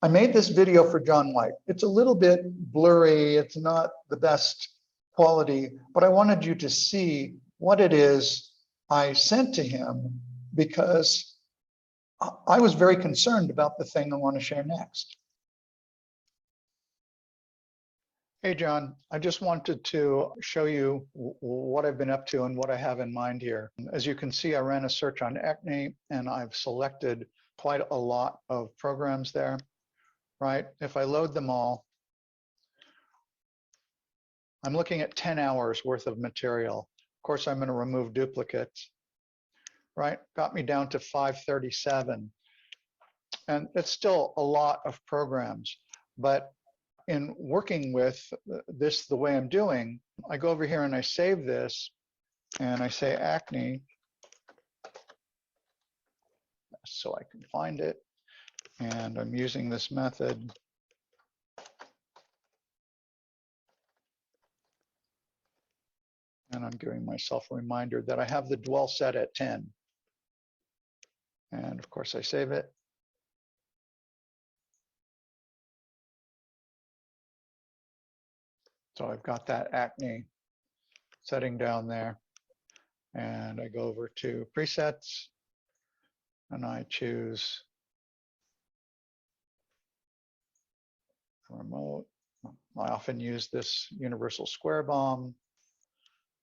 I made this video for John White. It's a little bit blurry. It's not the best quality, but I wanted you to see what it is I sent to him because I was very concerned about the thing I want to share next. Hey, John, I just wanted to show you what I've been up to and what I have in mind here. As you can see, I ran a search on acne and I've selected quite a lot of programs there, right? If I load them all, I'm looking at 10 hours worth of material. Of course, I'm going to remove duplicates, right? Got me down to 537. And it's still a lot of programs, but in working with this the way I'm doing, I go over here and I save this and I say acne so I can find it. And I'm using this method. And I'm giving myself a reminder that I have the dwell set at 10. And of course I save it. So I've got that acne setting down there. And I go over to presets and I choose remote. I often use this universal square bomb.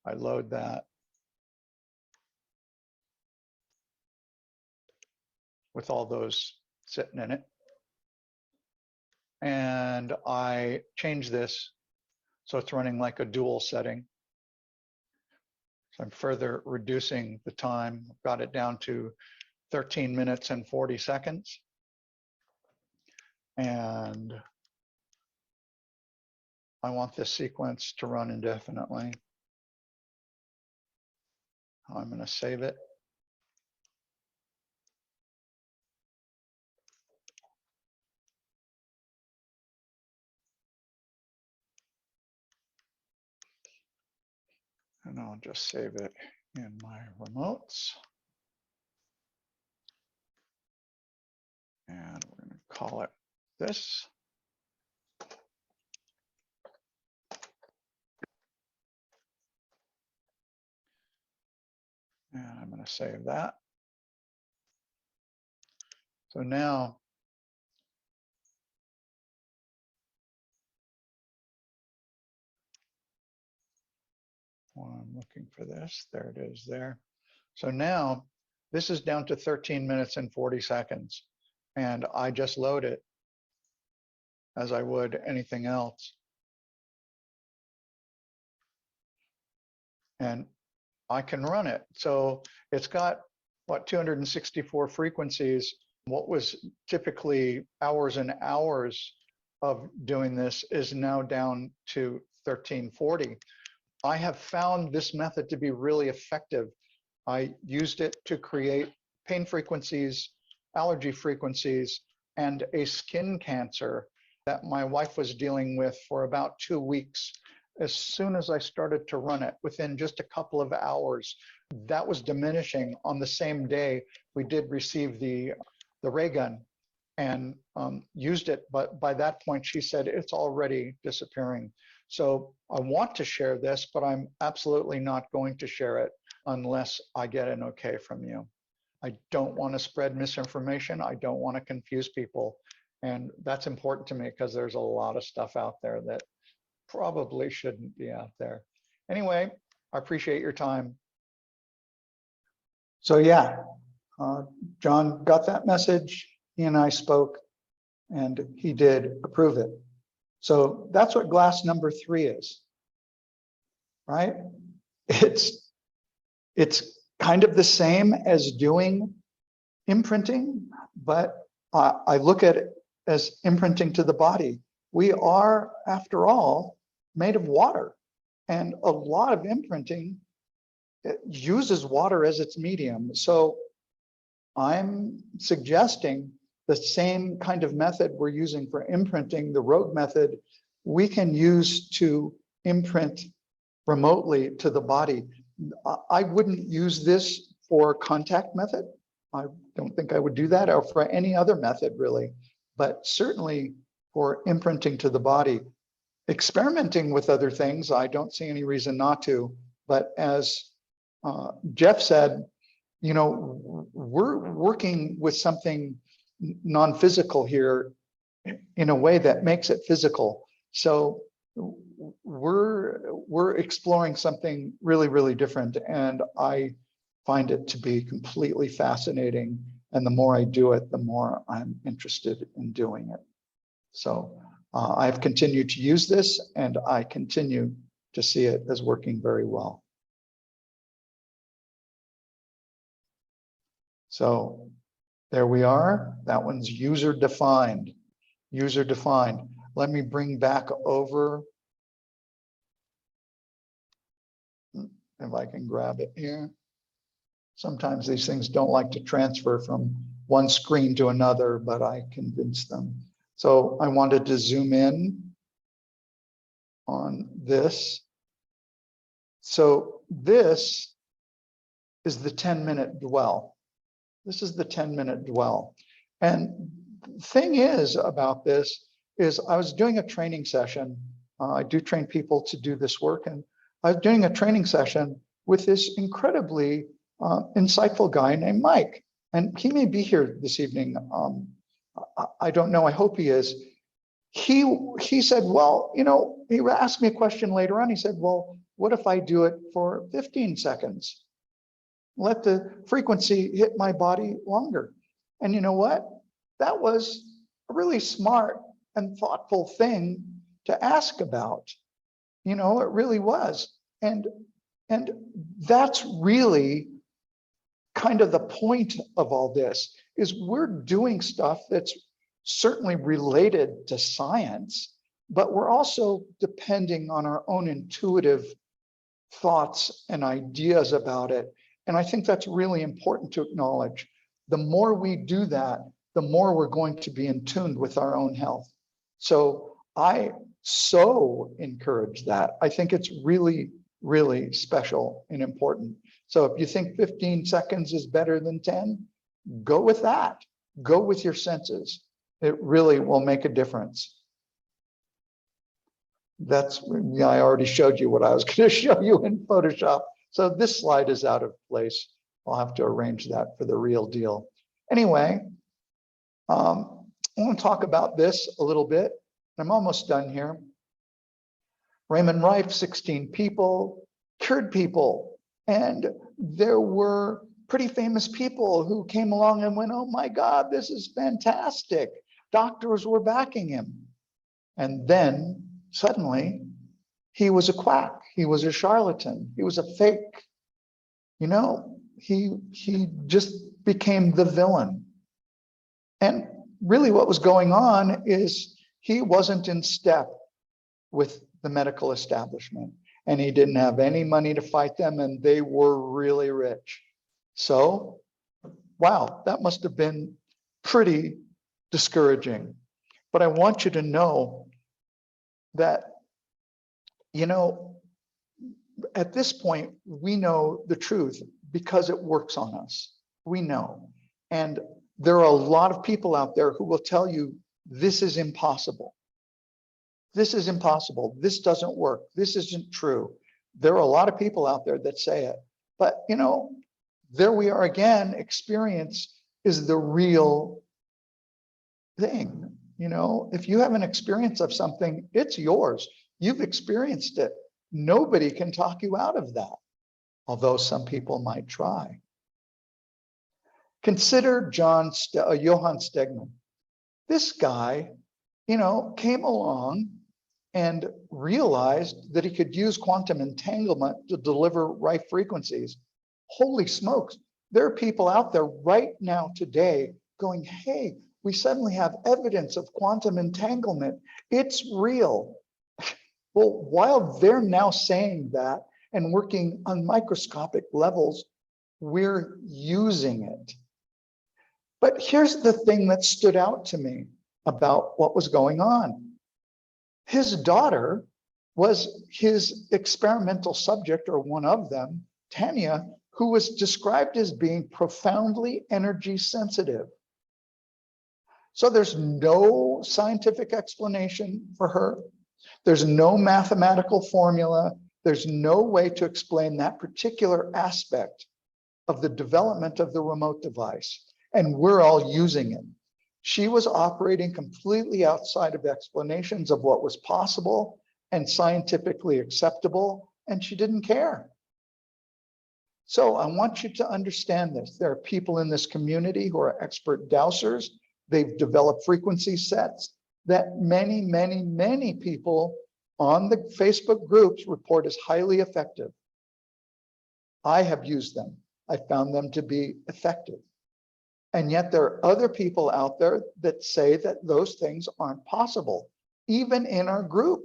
I load that with all those sitting in it. And I change this so it's running like a dual setting. So I'm further reducing the time. I've got it down to 13 minutes and 40 seconds. And I want this sequence to run indefinitely. I'm going to save it. And I'll just save it in my remotes. And we're going to call it this. And I'm going to save that. So now while I'm looking for this, there it is there. So now this is down to 13 minutes and 40 seconds. And I just load it as I would anything else. And I can run it. So it's got, what, 264 frequencies. What was typically hours and hours of doing this is now down to 1340. I have found this method to be really effective. I used it to create pain frequencies, allergy frequencies, and a skin cancer that my wife was dealing with for about 2 weeks. As soon as I started to run it, within just a couple of hours, that was diminishing. On the same day, we did receive the ray gun and used it, but by that point, she said it's already disappearing. So I want to share this, but I'm absolutely not going to share it unless I get an okay from you. I don't want to spread misinformation. I don't want to confuse people. And that's important to me because there's a lot of stuff out there that probably shouldn't be out there. Anyway, I appreciate your time. So yeah, John got that message. He and I spoke and he did approve it. So that's what glass number 3 is, right? It's kind of the same as doing imprinting, but I look at it as imprinting to the body. We are, after all, made of water, and a lot of imprinting uses water as its medium. So I'm suggesting the same kind of method we're using for imprinting, the rogue method, we can use to imprint remotely to the body. I wouldn't use this for contact method. I don't think I would do that, or for any other method really, but certainly for imprinting to the body. Experimenting with other things, I don't see any reason not to, but as Jeff said, you know, we're working with something non-physical here in a way that makes it physical. So we're exploring something really, really different, and I find it to be completely fascinating. And the more I do it, the more I'm interested in doing it. So I've continued to use this, and I continue to see it as working very well. So there we are. That one's user defined. User defined. Let me bring back over, if I can grab it here. Sometimes these things don't like to transfer from one screen to another, but I convinced them. So I wanted to zoom in on this. So this is the 10-minute dwell. This is the 10-minute dwell. And the thing is about this is I was doing a training session. I do train people to do this work. And I was doing a training session with this incredibly insightful guy named Mike. And he may be here this evening. I don't know. I hope he is. He said, well, you know, he asked me a question later on. He said, well, what if I do it for 15 seconds? Let the frequency hit my body longer. And you know what? That was a really smart and thoughtful thing to ask about. You know, it really was. And that's really kind of the point of all this, is we're doing stuff that's certainly related to science, but we're also depending on our own intuitive thoughts and ideas about it. And I think that's really important to acknowledge. The more we do that, the more we're going to be in tune with our own health. So I so encourage that. I think it's really, really special and important. So if you think 15 seconds is better than 10, go with that. Go with your senses. It really will make a difference. That's, yeah, I already showed you what I was going to show you in Photoshop. So this slide is out of place. I'll have to arrange that for the real deal. Anyway, I want to talk about this a little bit. I'm almost done here. Raymond Rife, 16 people, cured people. And there were pretty famous people who came along and went, oh my God, this is fantastic. Doctors were backing him. And then suddenly he was a quack. He was a charlatan. He was a fake. You know, he just became the villain. And really what was going on is he wasn't in step with the medical establishment, and he didn't have any money to fight them, and they were really rich. So, wow, that must have been pretty discouraging. But I want you to know that, you know, at this point, we know the truth because it works on us. We know. And there are a lot of people out there who will tell you this is impossible. This is impossible. This doesn't work. This isn't true. There are a lot of people out there that say it. But, you know, there we are again. Experience is the real thing. You know, if you have an experience of something, it's yours. You've experienced it. Nobody can talk you out of that, although some people might try. Consider Johann Stegmann. This guy, you know, came along and realized that he could use quantum entanglement to deliver Rife frequencies. Holy smokes, there are people out there right now today going, hey, we suddenly have evidence of quantum entanglement. It's real. Well, while they're now saying that and working on microscopic levels, we're using it. But here's the thing that stood out to me about what was going on. His daughter was his experimental subject, or one of them, Tanya, who was described as being profoundly energy sensitive. So there's no scientific explanation for her. There's no mathematical formula. There's no way to explain that particular aspect of the development of the remote device. And we're all using it. She was operating completely outside of explanations of what was possible, and scientifically acceptable, and she didn't care. So I want you to understand this. There are people in this community who are expert dowsers. They've developed frequency sets that many, many, many people on the Facebook groups report as highly effective. I have used them. I found them to be effective. And yet there are other people out there that say that those things aren't possible, even in our group.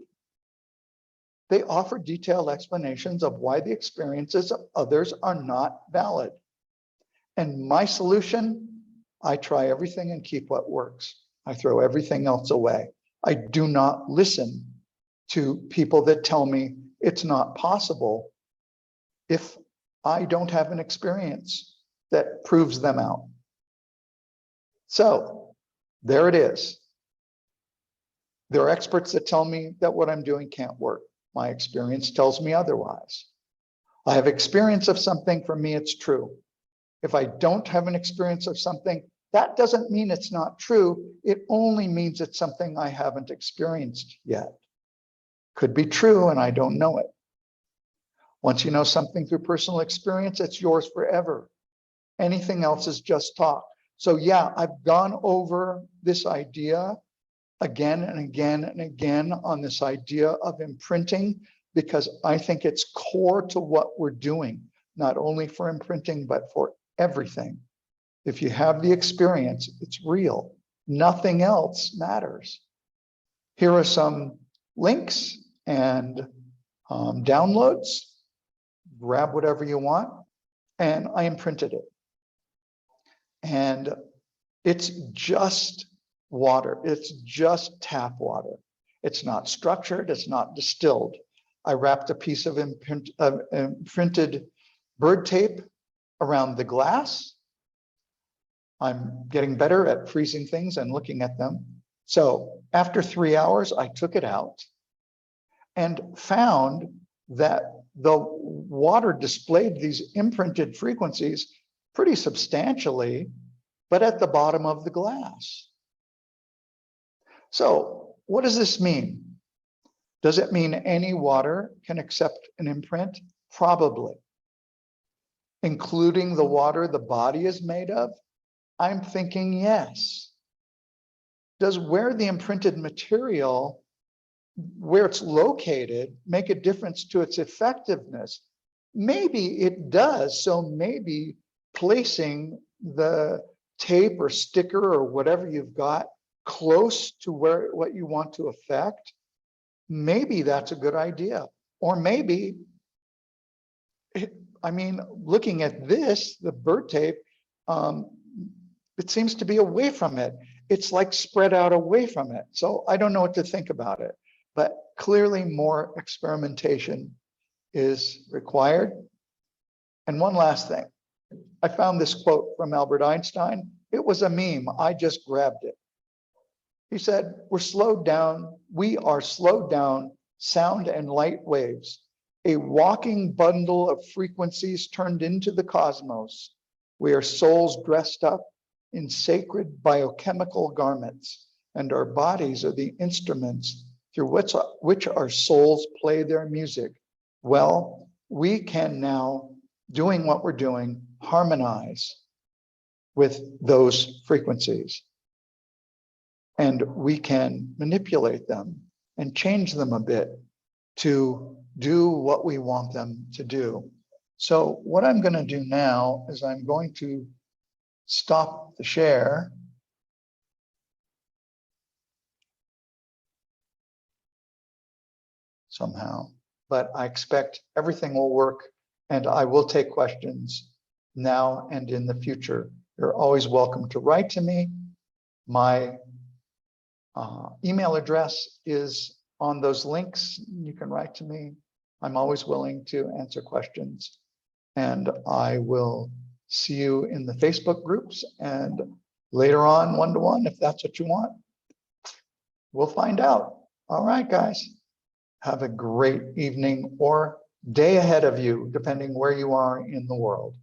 They offer detailed explanations of why the experiences of others are not valid. And my solution, I try everything and keep what works. I throw everything else away. I do not listen to people that tell me it's not possible if I don't have an experience that proves them out. So there it is. There are experts that tell me that what I'm doing can't work. My experience tells me otherwise. I have experience of something, for me, it's true. If I don't have an experience of something, that doesn't mean it's not true. It only means it's something I haven't experienced yet. Could be true and I don't know it. Once you know something through personal experience, it's yours forever. Anything else is just talk. So yeah, I've gone over this idea again and again and again on this idea of imprinting, because I think it's core to what we're doing, not only for imprinting, but for everything. If you have the experience, it's real. Nothing else matters. Here are some links and downloads. Grab whatever you want. And I imprinted it. And it's just water. It's just tap water. It's not structured. It's not distilled. I wrapped a piece of imprinted bird tape around the glass. I'm getting better at freezing things and looking at them. So after 3 hours, I took it out and found that the water displayed these imprinted frequencies pretty substantially, but at the bottom of the glass. So what does this mean? Does it mean any water can accept an imprint? Probably. Including the water the body is made of? I'm thinking yes. Does where the imprinted material, where it's located, make a difference to its effectiveness? Maybe it does. So maybe placing the tape or sticker or whatever you've got close to what you want to affect, maybe that's a good idea. Or maybe, I mean, looking at this, the bird tape, it seems to be away from it. It's like spread out away from it. So I don't know what to think about it, but clearly more experimentation is required. And one last thing, I found this quote from Albert Einstein. It was a meme, I just grabbed it. He said, we are slowed down sound and light waves, a walking bundle of frequencies turned into the cosmos. We are souls dressed up in sacred biochemical garments, and our bodies are the instruments through which our souls play their music. Well, we can now, doing what we're doing, harmonize with those frequencies. And we can manipulate them and change them a bit to do what we want them to do. So what I'm going to do now is I'm going to stop the share. Somehow, but I expect everything will work, and I will take questions now and in the future. You're always welcome to write to me. My email address is on those links. You can write to me. I'm always willing to answer questions, and I will see you in the Facebook groups and later on one-to-one if that's what you want. We'll find out. All right, guys. Have a great evening or day ahead of you, depending where you are in the world.